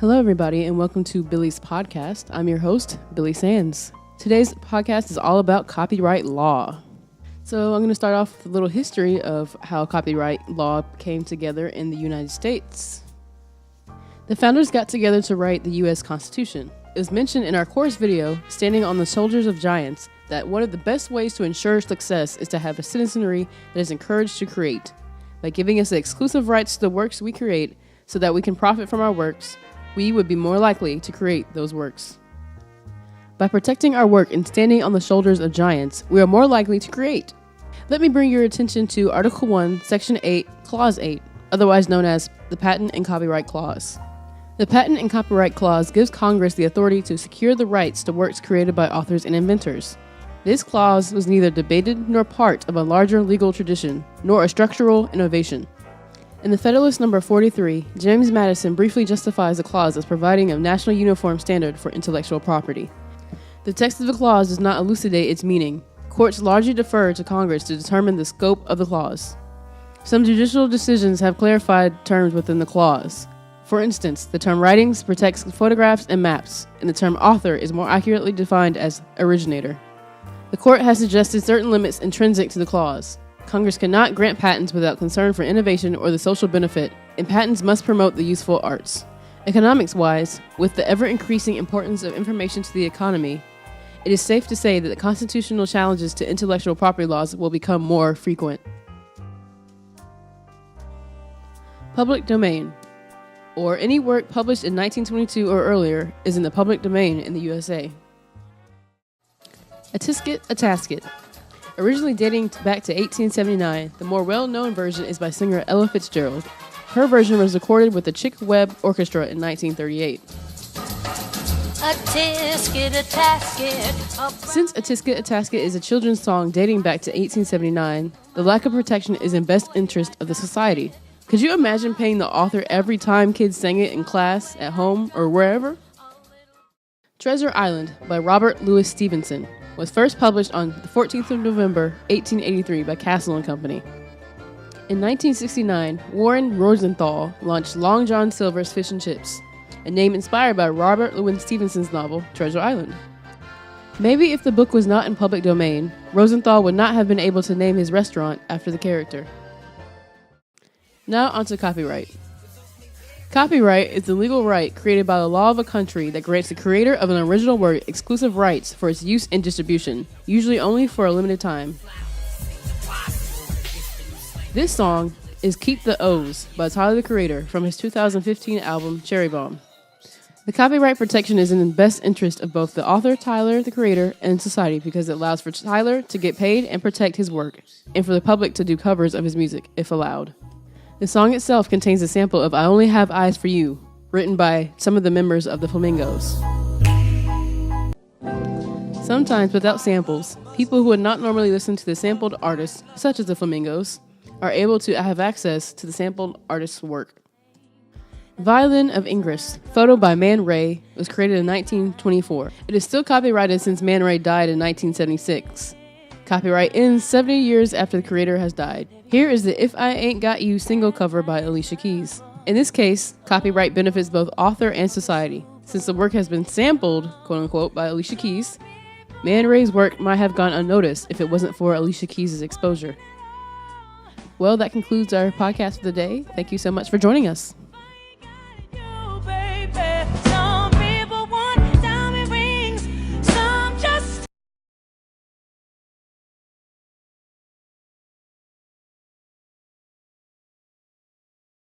Hello, everybody, and welcome to Billy's podcast. I'm your host, Billy Sands. Today's podcast is all about copyright law. So I'm going to start off with a little history of how copyright law came together in the United States. The founders got together to write the U.S. Constitution. It was mentioned in our course video, Standing on the Shoulders of Giants, that one of the best ways to ensure success is to have a citizenry that is encouraged to create. By giving us the exclusive rights to the works we create so that we can profit from our works, we would be more likely to create those works. By protecting our work and standing on the shoulders of giants, we are more likely to create. Let me bring your attention to Article 1, Section 8, Clause 8, otherwise known as the Patent and Copyright Clause. The Patent and Copyright Clause gives Congress the authority to secure the rights to works created by authors and inventors. This clause was neither debated nor part of a larger legal tradition, nor a structural innovation. In the Federalist No. 43, James Madison briefly justifies the clause as providing a national uniform standard for intellectual property. The text of the clause does not elucidate its meaning. Courts largely defer to Congress to determine the scope of the clause. Some judicial decisions have clarified terms within the clause. For instance, the term writings protects photographs and maps, and the term author is more accurately defined as originator. The court has suggested certain limits intrinsic to the clause. Congress cannot grant patents without concern for innovation or the social benefit, and patents must promote the useful arts. Economics-wise, with the ever-increasing importance of information to the economy, it is safe to say that the constitutional challenges to intellectual property laws will become more frequent. Public domain, or any work published in 1922 or earlier, is in the public domain in the USA. A tisket, a tasket. Originally dating back to 1879, the more well-known version is by singer Ella Fitzgerald. Her version was recorded with the Chick Webb Orchestra in 1938. A tisket, a tasket. Since A Tisket, a Tasket is a children's song dating back to 1879, the lack of protection is in best interest of the society. Could you imagine paying the author every time kids sang it in class, at home, or wherever? Treasure Island by Robert Louis Stevenson was first published on the 14th of November, 1883 by Castle & Company. In 1969, Warren Rosenthal launched Long John Silver's Fish and Chips, a name inspired by Robert Louis Stevenson's novel, Treasure Island. Maybe if the book was not in public domain, Rosenthal would not have been able to name his restaurant after the character. Now onto copyright. Copyright is the legal right created by the law of a country that grants the creator of an original work exclusive rights for its use and distribution, usually only for a limited time. This song is Keep the O's by Tyler the Creator from his 2015 album Cherry Bomb. The copyright protection is in the best interest of both the author, Tyler the Creator, and society because it allows for Tyler to get paid and protect his work, and for the public to do covers of his music, if allowed. The song itself contains a sample of I Only Have Eyes for You, written by some of the members of the Flamingos. Sometimes without samples, people who would not normally listen to the sampled artists, such as the Flamingos, are able to have access to the sampled artist's work. Violin of Ingress, photo by Man Ray, was created in 1924. It is still copyrighted since Man Ray died in 1976. Copyright ends 70 years after the creator has died. Here is the If I Ain't Got You single cover by Alicia Keys. In this case, copyright benefits both author and society. Since the work has been sampled, quote-unquote, by Alicia Keys, Man Ray's work might have gone unnoticed if it wasn't for Alicia Keys' exposure. Well, that concludes our podcast for the day. Thank you so much for joining us.